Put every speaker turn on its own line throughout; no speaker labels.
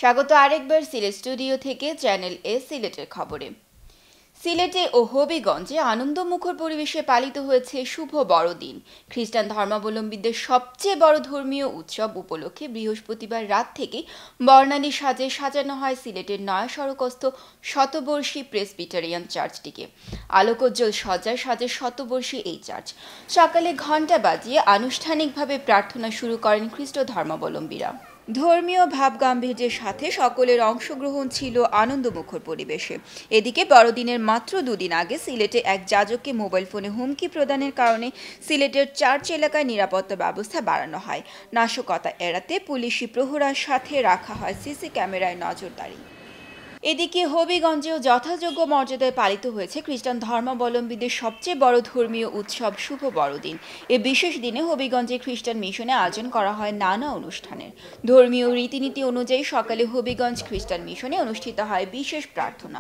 স্বাগত আরেকবার সিলেট স্টুডিও থেকে চ্যানেল এ সিলেটের খবরে। সিলেটে ও হবিগঞ্জে আনন্দমুখর পরিবেশে পালিত হয়েছে শুভ বড়দিন। খ্রিস্টান ধর্মাবলম্বীদের সবচেয়ে বড় ধর্মীয় উৎসব উপলক্ষে বৃহস্পতিবার রাত থেকে বর্ণালী সাজে সাজানো হয় সিলেটের নয়া সড়কস্থ শতবর্ষী প্রেসবিটারিয়ান চার্চটিকে। আলোকোজ্জ্বল সজ্জায় সাজে শতবর্ষী এই চার্চ। সকালে ঘণ্টা বাজিয়ে আনুষ্ঠানিকভাবে প্রার্থনা শুরু করেন খ্রিস্ট ধর্মাবলম্বীরা। ধর্মীয় ভাবগাম্ভীর্যের সাথে সকলের অংশগ্রহণ ছিল আনন্দমুখর পরিবেশে। এদিকে বড়দিনের মাত্র দুদিন আগে সিলেটে এক যাজককে মোবাইল ফোনে হুমকি প্রদানের কারণে সিলেটের চার্চ এলাকায় নিরাপত্তা ব্যবস্থা বাড়ানো হয়। নাশকতা এড়াতে পুলিশি প্রহরার সাথে রাখা হয় সিসি ক্যামেরায় নজরদারি। এদিকে হবিগঞ্জেও যথাযোগ্য মর্যাদায় পালিত হয়েছে খ্রিস্টান ধর্মাবলম্বীদের সবচেয়ে বড় ধর্মীয় উৎসব শুভ বড়দিন। এ বিশেষ দিনে হবিগঞ্জে খ্রিস্টান মিশনে আয়োজন করা হয় নানা অনুষ্ঠানের। ধর্মীয় রীতিনীতি অনুযায়ী সকালে হবিগঞ্জ খ্রিস্টান মিশনে অনুষ্ঠিত হয় বিশেষ প্রার্থনা।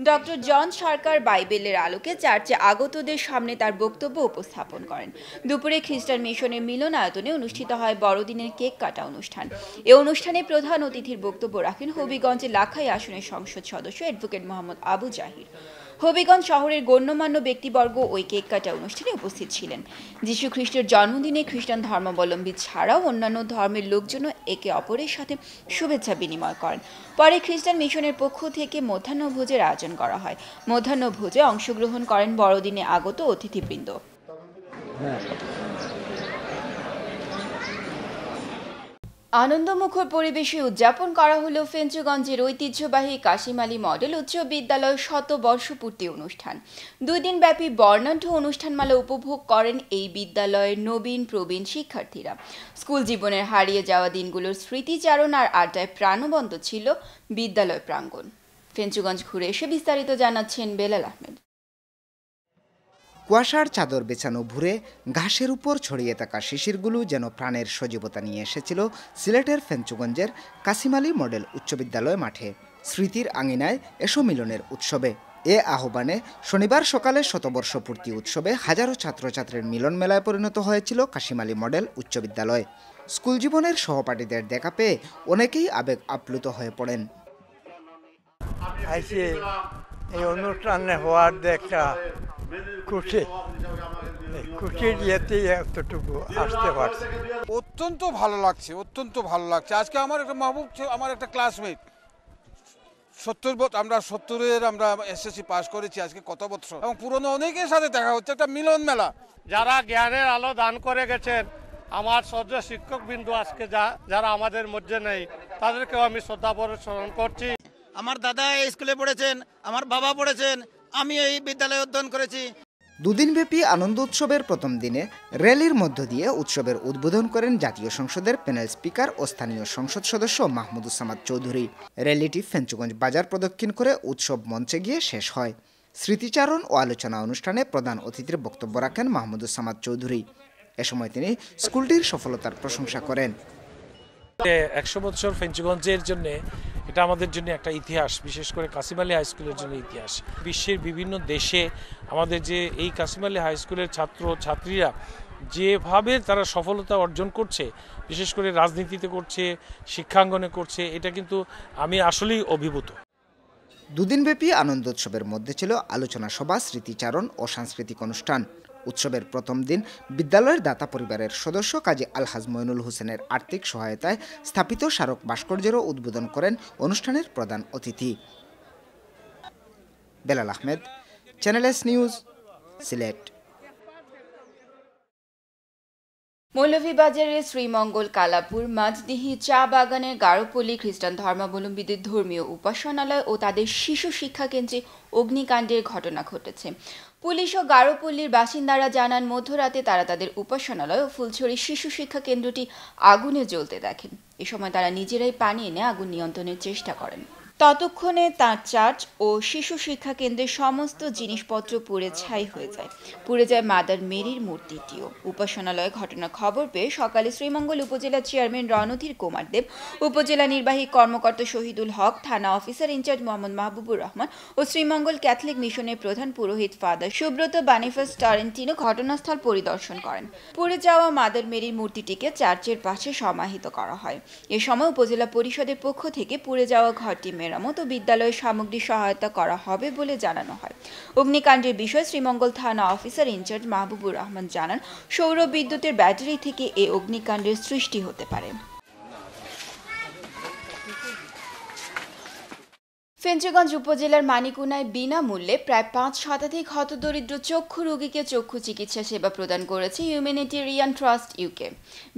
ডক্টর জন সরকার বাইবেলের আলোকে চার্চে আগতদের সামনে তার বক্তব্য উপস্থাপন করেন। দুপুরে খ্রিস্টান মিশনের মিলনায়তনে অনুষ্ঠিত হয় বড়দিনের কেক কাটা অনুষ্ঠান। এ অনুষ্ঠানে প্রধান অতিথির বক্তব্য রাখেন হবিগঞ্জে লাখাই আসনের সংসদ সদস্য অ্যাডভোকেট মোহাম্মদ আবু জাহির। হবিগঞ্জ শহরের গণ্যমান্য ব্যক্তিবর্গ ওই কেক কাটা অনুষ্ঠানে উপস্থিত ছিলেন। যীশু খ্রিস্টের জন্মদিনে খ্রিস্টান ধর্মাবলম্বী ছাড়াও অন্যান্য ধর্মের লোকজনও একে অপরের সাথে শুভেচ্ছা বিনিময় করেন। পরে খ্রিস্টান মিশনের পক্ষ থেকে মধ্যাহ্নভোজের আয়োজন করা হয়। মধ্যাহ্নভোজে অংশগ্রহণ করেন বড়দিনে আগত অতিথিবৃন্দ। আনন্দমুখর পরিবেশে উদযাপন করা হলো ফেঞ্চুগঞ্জের ঐতিহ্যবাহী কাশিম আলী মডেল উচ্চ বিদ্যালয় শতবর্ষপূর্তি অনুষ্ঠান। 2 দিনব্যাপী বর্ণাঢ্য অনুষ্ঠানমালা উপভোগ করেন এই বিদ্যালয়ের নবীন প্রবীণ শিক্ষার্থীরা। স্কুল জীবনের হারিয়ে যাওয়া দিনগুলোর স্মৃতিচারণ আর আড্ডায় প্রাণবন্ত ছিল বিদ্যালয় প্রাঙ্গণ। ফেঞ্চুগঞ্জ ঘুরে এসে বিস্তারিত জানাচ্ছেন বেলাল আহমেদ।
কুয়াশার চাদর বেছানো ভুরে ঘাসের উপর ছড়িয়ে থাকা শিশিরগুলো যেন প্রাণের সজীবতা নিয়ে এসেছিল সিলেটের ফেঞ্চুগঞ্জের কাশিম আলী মডেল উচ্চ বিদ্যালয় মাঠে। স্মৃতির আঙিনায় এসো মিলনের উৎসবে এ আহ্বানে শনিবার সকালে শতবর্ষপূর্তি উৎসবে হাজারো ছাত্রছাত্রীর মিলন মেলায় পরিণত হয়েছিল কাশিম আলী মডেল উচ্চ বিদ্যালয়। স্কুল জীবনের সহপাঠীদের দেখা পেয়ে অনেকেই আবেগ আপ্লুত হয়ে পড়েন।
এই অনুষ্ঠানে হওয়ার দেখা খুশি ইয়েতে এতটুকু আসতে পারছে।
অত্যন্ত ভালো লাগছে, অত্যন্ত ভালো লাগছে। আজকে আমার একটা মাহবুব, আমার একটা ক্লাসমেট, 70 আমরা এসএসসি পাস করেছি আজকে কত বছর, এবং পুরনো অনেকের সাথে দেখা হচ্ছে, একটা মিলন মেলা।
যারা জ্ঞানের আলো দান করে গেছেন, আমার শ্রদ্ধা শিক্ষক বিন্দু আজকে যারা আমাদের মধ্যে নেই, তাদেরকেও আমি শ্রদ্ধাভরে স্মরণ করছি।
আমার দাদা এই স্কুলে পড়েছেন, আমার বাবা পড়েছেন, আমি এই বিদ্যালয়ে অধ্যয়ন করেছি।
2 দিনব্যাপী আনন্দ উৎসবের প্রথম দিনে র্যালির মধ্য দিয়ে উৎসবের উদ্বোধন করেন জাতীয় সংসদের প্যানেল স্পিকার ও স্থানীয় সংসদ সদস্য মাহমুদুজ্জামান চৌধুরী। র্যালিটি ফেঞ্চুগঞ্জ বাজার প্রদক্ষিণ করে উৎসব মঞ্চে গিয়ে শেষ হয়। স্মৃতিচারণ ও আলোচনা অনুষ্ঠানে প্রধান অতিথির বক্তব্য রাখেন মাহমুদুজ্জামান চৌধুরী। এ সময় তিনি স্কুলটির সফলতার প্রশংসা করেন।
100 বছর ফেঞ্চুগঞ্জের জন্য এটা আমাদের জন্য একটা ইতিহাস, বিশেষ করে কাশিম আলী হাই স্কুলের জন্য ইতিহাস। বিশ্বের বিভিন্ন দেশে আমাদের যে এই কাশিম আলী হাই স্কুলের ছাত্রীরা যেভাবে তারা সফলতা অর্জন করছে, বিশেষ করে রাজনীতিতে করছে, শিক্ষাঙ্গনে করছে, এটা কিন্তু আমি আসলেই অভিভূত।
2 দিনব্যাপী আনন্দোৎসবের মধ্যে ছিল আলোচনা সভা, স্মৃতিচারণ ও সাংস্কৃতিক অনুষ্ঠান। উৎসবের প্রথম দিন বিদ্যালয়ের দাতা পরিবারের সদস্য কাজী আলহাজ মইনুল হোসেনের আর্থিক সহায়তায় স্থাপিত স্মারক ভাস্কর্যেরও উদ্বোধন করেন অনুষ্ঠানের প্রধান অতিথি। Belal Ahmed, channel S news, Sylhet.
মৌলভীবাজারের শ্রীমঙ্গল কালাপুর মাঝদিহি চা বাগানের গারোপল্লী খ্রিস্টান ধর্মাবলম্বীদের ধর্মীয় উপাসনালয় ও তাদের শিশু শিক্ষা কেন্দ্রে অগ্নিকাণ্ডের ঘটনা ঘটেছে। পুলিশ ও গারোপল্লীর বাসিন্দারা জানান, মধ্যরাতে তারা তাদের উপাসনালয় ও ফুলছড়ি শিশু শিক্ষা কেন্দ্রটি আগুনে জ্বলতে দেখেন। এ সময় তারা নিজেরাই পানি এনে আগুন নিয়ন্ত্রণের চেষ্টা করেন। ততক্ষণে তার চার্চ ও শিশু শিক্ষা কেন্দ্রের সমস্ত জিনিসপত্র পুড়ে ছাই হয়ে যায়। পুড়ে যায় মাদার মেরির মূর্তিটিও। উপাসনালয়ে ঘটনার খবর পেয়ে সকালে শ্রীমঙ্গল উপজেলা চেয়ারম্যান রণধীর কুমার দেব, উপজেলা নির্বাহী কর্মকর্তা শহীদুল হক, থানা অফিসার ইনচার্জ মোহাম্মদ মাহবুবুর রহমান ও শ্রীমঙ্গল ক্যাথলিক মিশনের প্রধান পুরোহিত ফাদার সুব্রত বানিফাস টরেন্টিনো ঘটনাস্থল পরিদর্শন করেন। পুড়ে যাওয়া মাদার মেরির মূর্তিটিকে চার্চের পাশে সমাহিত করা হয়। এ সময় উপজেলা পরিষদের পক্ষ থেকে পুড়ে যাওয়া ঘরটি মেরামত ও বিদ্যালয়ের সামগ্রী সহায়তা করা হবে বলে জানানো হয়। অগ্নিকাণ্ডের বিষয়ে শ্রীমঙ্গল থানা অফিসার ইনচার্জ মাহবুবুর রহমান জানান, সৌর বিদ্যুতের ব্যাটারি থেকে এই অগ্নিকাণ্ডের সৃষ্টি হতে পারে। ফেঞ্চুগঞ্জ উপজেলার মানিকুনায় বিনামূল্যে প্রায় 5 শতাধিক হতদরিদ্র চক্ষু রোগীকে চক্ষু চিকিৎসা সেবা প্রদান করেছে হিউম্যানিটেরিয়ান ট্রাস্ট ইউকে।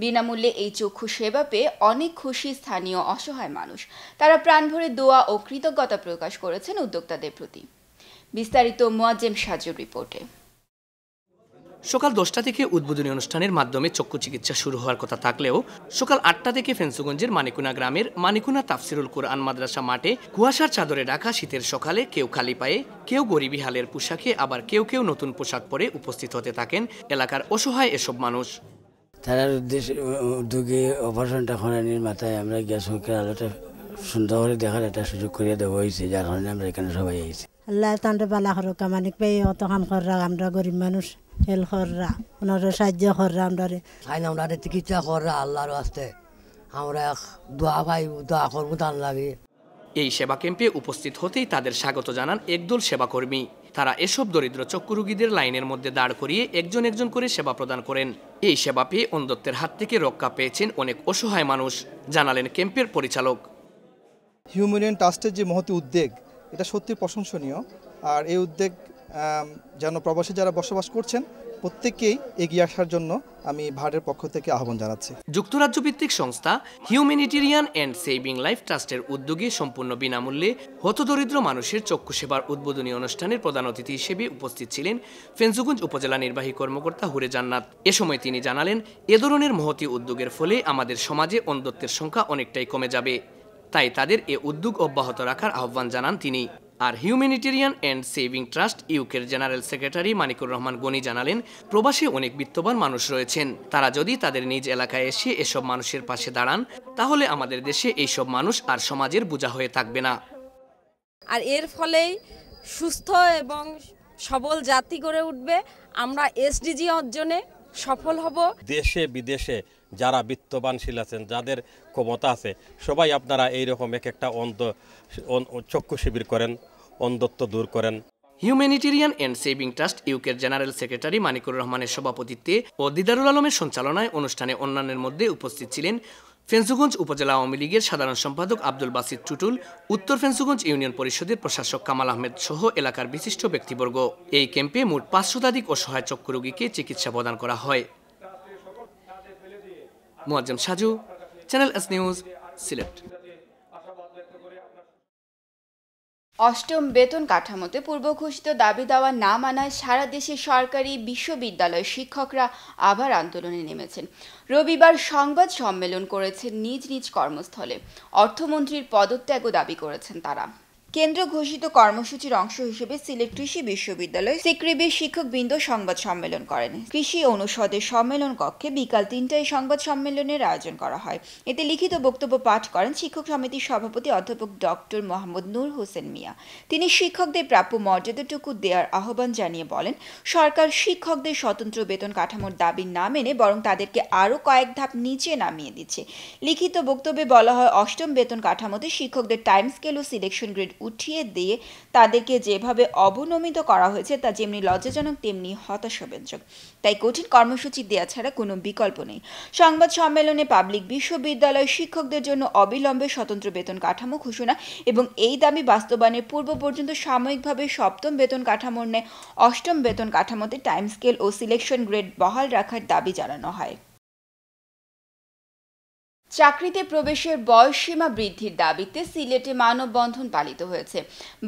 বিনামূল্যে এই চক্ষু সেবা পেয়ে অনেক খুশি স্থানীয় অসহায় মানুষ। তারা প্রাণভরে দোয়া ও কৃতজ্ঞতা প্রকাশ করেছেন উদ্যোক্তাদের প্রতি। বিস্তারিত মুয়াজ্জেম সাজুর রিপোর্টে।
সকাল 10টা থেকে উদ্বোধনী অনুষ্ঠানের মাধ্যমে চক্ষু চিকিৎসা শুরু হওয়ার কথা থাকলেও সকাল 8টা থেকে ফেঞ্চুগঞ্জের মানিকুনা গ্রামের মানিকুনা তাফসিরুল কুরআন মাদ্রাসা মাঠে কুয়াশার চাদরে ঢাকা শীতের সকালে কেউ খালি পায়ে, কেউ গরিবী হালের পোশাকে, আবার কেউ কেউ নতুন পোশাক পরে উপস্থিত হতে থাকেন এলাকার অসহায় এসব মানুষ।
তার উদ্যোগে অপারেশনটা করানোর মাথায় আমরা গ্যাস চোখের আলোটা সুন্দর করে দেখার একটা সুযোগ করে দেওয়া হয়েছে, যার কারণে আমরা এখানে সবাই আইছি।
আল্লাহ তান্ডে বালা করুক, মানিক পাই অত কাম কররা, আমরা গরিব মানুষ হেল কররা, ওনারা সাহায্য কররা, আমরা
আমরা চিকিৎসা কররা আল্লাহর আস্তে আমরা দোয়া পাই, দোয়া করবো তার লাগে।
এই সেবা ক্যাম্পে উপস্থিত হতেই তাদের স্বাগত জানান একদল সেবাকর্মী। তারা এসব দরিদ্র চক্ষু রোগীদের লাইনের মধ্যে দাঁড় করিয়ে একজন একজন করে সেবা প্রদান করেন। এই সেবা পেয়ে অন্ধত্বের হাত থেকে রক্ষা পেয়েছেন অনেক অসহায় মানুষ, জানালেন ক্যাম্পের পরিচালক।
হিউম্যানিটেরিয়ান ট্রাস্টের যে মহতি উদ্যোগ, এটা সত্যি প্রশংসনীয়। আর এই উদ্যোগ যেন প্রবাসী যারা বসবাস করছেন প্রত্যেককেই এগিয়ে আসার জন্য আমি ভাড়ের পক্ষ থেকে আহ্বান জানাচ্ছি।
যুক্তরাজ্য ভিত্তিক সংস্থা হিউম্যানিটেরিয়ান অ্যান্ড সেভিং লাইফ ট্রাস্টের উদ্যোগে সম্পূর্ণ বিনামূল্যে হতদরিদ্র মানুষের চক্ষু সেবার উদ্বোধনী অনুষ্ঠানের প্রধান অতিথি হিসেবে উপস্থিত ছিলেন ফেঞ্চুগঞ্জ উপজেলা নির্বাহী কর্মকর্তা হুরে জান্নাত। এ সময় তিনি জানালেন, এ ধরনের মহতি উদ্যোগের ফলে আমাদের সমাজে অন্ধত্বের সংখ্যা অনেকটাই কমে যাবে, তাই তাদের এ উদ্যোগ অব্যাহত রাখার আহ্বান জানান তিনি। আর হিউম্যানিটেরিয়ান অ্যান্ড সেভিং ট্রাস্ট ইউকের জেনারেল সেক্রেটারি মানিকুর রহমান গনি জানালেন, প্রবাসে অনেক বিত্তবান মানুষ রয়েছেন, তারা যদি তাদের নিজ এলাকায় এসে এসব মানুষের পাশে দাঁড়ান তাহলে আমাদের দেশে এইসব মানুষ আর সমাজের বোঝা হয়ে থাকবে না।
আর এর ফলেই সুস্থ এবং সবল জাতি গড়ে উঠবে, আমরা এসডিজি অর্জনে সফল হব।
দেশে বিদেশে যারা বিত্তবানশীল আছেন, যাদের ক্ষমতা আছে, সবাই আপনারা এইরকম এক একটা চক্ষু শিবির করেন, অন্ধত্ব দূর করেন।
হিউম্যানিটেরিয়ান অ্যান্ড সেভিং ট্রাস্ট ইউকের জেনারেল সেক্রেটারি মানিকুর রহমানের সভাপতিত্বে ও দিদারুল আলমের সঞ্চালনায় অনুষ্ঠানে অন্যান্যের মধ্যে উপস্থিত ছিলেন ফেঞ্চুগঞ্জ উপজেলা আওয়ামী লীগের সাধারণ সম্পাদক আব্দুল বাসিত টুটুল, উত্তর ফেঞ্চুগঞ্জ ইউনিয়ন পরিষদের প্রশাসক কামাল আহমেদ সহ এলাকার বিশিষ্ট ব্যক্তিবর্গ। এই ক্যাম্পে মোট 5 শতাধিক অসহায় চক্ষু রোগীকে চিকিৎসা প্রদান করা হয়। Muazzem Saju, channel S news, Sylhet.
অষ্টম বেতন কাঠামোতে পূর্ব ঘোষিত দাবি দেওয়া না মানায় সারা দেশে সরকারি বিশ্ববিদ্যালয়ের শিক্ষকরা আবার আন্দোলনে নেমেছেন। রবিবার সংবাদ সম্মেলন করেছেন নিজ নিজ কর্মস্থলে। অর্থমন্ত্রীর পদত্যাগও দাবি করেছেন তারা। কেন্দ্র ঘোষিত কর্মসূচির অংশ হিসেবে সিলেট কৃষি বিশ্ববিদ্যালয়ে সিকৃবির শিক্ষকবৃন্দ সংবাদ সম্মেলন করেন। কৃষি অনুষদের সম্মেলন কক্ষে বিকাল 3টায় সংবাদ সম্মেলনের আয়োজন করা হয়। এতে লিখিত বক্তব্য পাঠ করেন শিক্ষক সমিতির সভাপতি অধ্যাপক ডক্টর মোহাম্মদ নূর হোসেন মিয়া। তিনি শিক্ষকদের প্রাপ্য মর্যাদাটুকু দেওয়ার আহ্বান জানিয়ে বলেন, সরকার শিক্ষকদের স্বতন্ত্র বেতন কাঠামোর দাবি না মেনে বরং তাদেরকে আরও কয়েক ধাপ নিচে নামিয়ে দিচ্ছে। লিখিত বক্তব্যে বলা হয়, অষ্টম বেতন কাঠামোতে শিক্ষকদের টাইম স্কেল ও সিলেকশন গ্রেড উঠিয়ে দিয়ে তাদেরকে যেভাবে অবনমিত করা হয়েছে তা যেমনি লজ্জাজনক তেমনি হতাশাব্যঞ্জক। তাই কঠিন কর্মসূচি দেওয়া ছাড়া কোনো বিকল্প নেই। সংবাদ সম্মেলনে পাবলিক বিশ্ববিদ্যালয় শিক্ষকদের জন্য অবিলম্বে স্বতন্ত্র বেতন কাঠামো ঘোষণা এবং এই দাবি বাস্তবায়নের পূর্ব পর্যন্ত সাময়িকভাবে সপ্তম বেতন কাঠামোর ন্যায় অষ্টম বেতন কাঠামোতে টাইম স্কেল ও সিলেকশন গ্রেড বহাল রাখার দাবি জানানো হয়। চাকরিতে প্রবেশের বয়সসীমা বৃদ্ধির দাবিতে সিলেটে মানববন্ধন পালিত হয়েছে।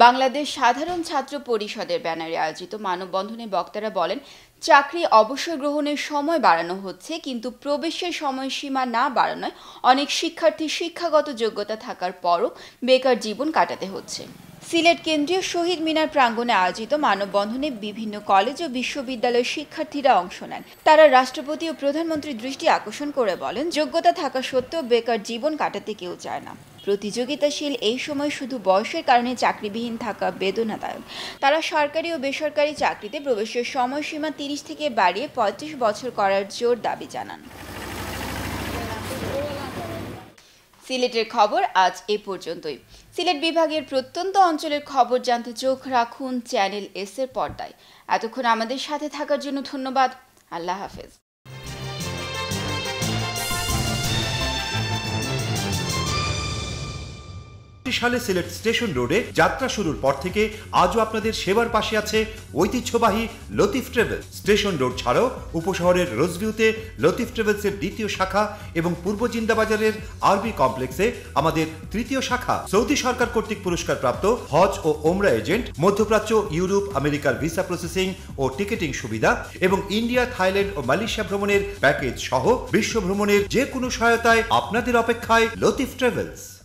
বাংলাদেশ সাধারণ ছাত্র পরিষদের ব্যানারে আয়োজিত মানববন্ধনে বক্তারা বলেন, চাকরি অবসর গ্রহণের সময় বাড়ানো হচ্ছে, কিন্তু প্রবেশের সময়সীমা না বাড়ানোয় অনেক শিক্ষার্থী শিক্ষাগত যোগ্যতা থাকার পরও বেকার জীবন কাটাতে হচ্ছে। সিলেট কেন্দ্রীয় শহীদ মিনার প্রাঙ্গণে আয়োজিত মানববন্ধনে বিভিন্ন কলেজ ও বিশ্ববিদ্যালয়ের শিক্ষার্থীরা অংশ নেন। তারা রাষ্ট্রপতি ও প্রধানমন্ত্রীর দৃষ্টি আকর্ষণ করে বলেন, যোগ্যতা থাকা সত্ত্বেও বেকার জীবন কাটাতে কেউ চায় না। প্রতিযোগিতাশীল এই সময় শুধু বয়সের কারণে চাকরিবিহীন থাকা বেদনাদায়ক। তারা সরকারি ও বেসরকারি চাকরিতে প্রবেশের সময়সীমা 30 থেকে বাড়িয়ে 35 বছর করার জোর দাবি জানান। সিলেটের খবর আজ এ পর্যন্তই। সিলেট বিভাগের প্রত্যন্ত অঞ্চলের খবর জানতে চোখ রাখুন চ্যানেল এস এর পর্দায়। এতক্ষণ আমাদের সাথে থাকার জন্য ধন্যবাদ। আল্লাহ হাফেজ।
সালে সিলেট স্টেশন রোডে যাত্রা শুরুর পর থেকে আজও আপনাদের সেবার পাশে আছে ঐতিহ্যবাহী লতিফ ট্রাভেলস। স্টেশন রোড ছাড়াও উপশহরের রোজভিউতে লতিফ ট্রাভেলসের দ্বিতীয় শাখা এবং পূর্ব জিন্দাবাজারের আরবি কমপ্লেক্সে আমাদের তৃতীয় শাখা। সৌদি সরকার কর্তৃক পুরস্কারপ্রাপ্ত হজ ও ওমরা এজেন্ট, মধ্যপ্রাচ্য, ইউরোপ, আমেরিকার ভিসা প্রসেসিং ও টিকেটিং সুবিধা এবং ইন্ডিয়া, থাইল্যান্ড ও মালয়েশিয়া ভ্রমণের প্যাকেজ সহ বিশ্ব ভ্রমণের যে কোনো সহায়তায় আপনাদের অপেক্ষায় লতিফ ট্রাভেলস।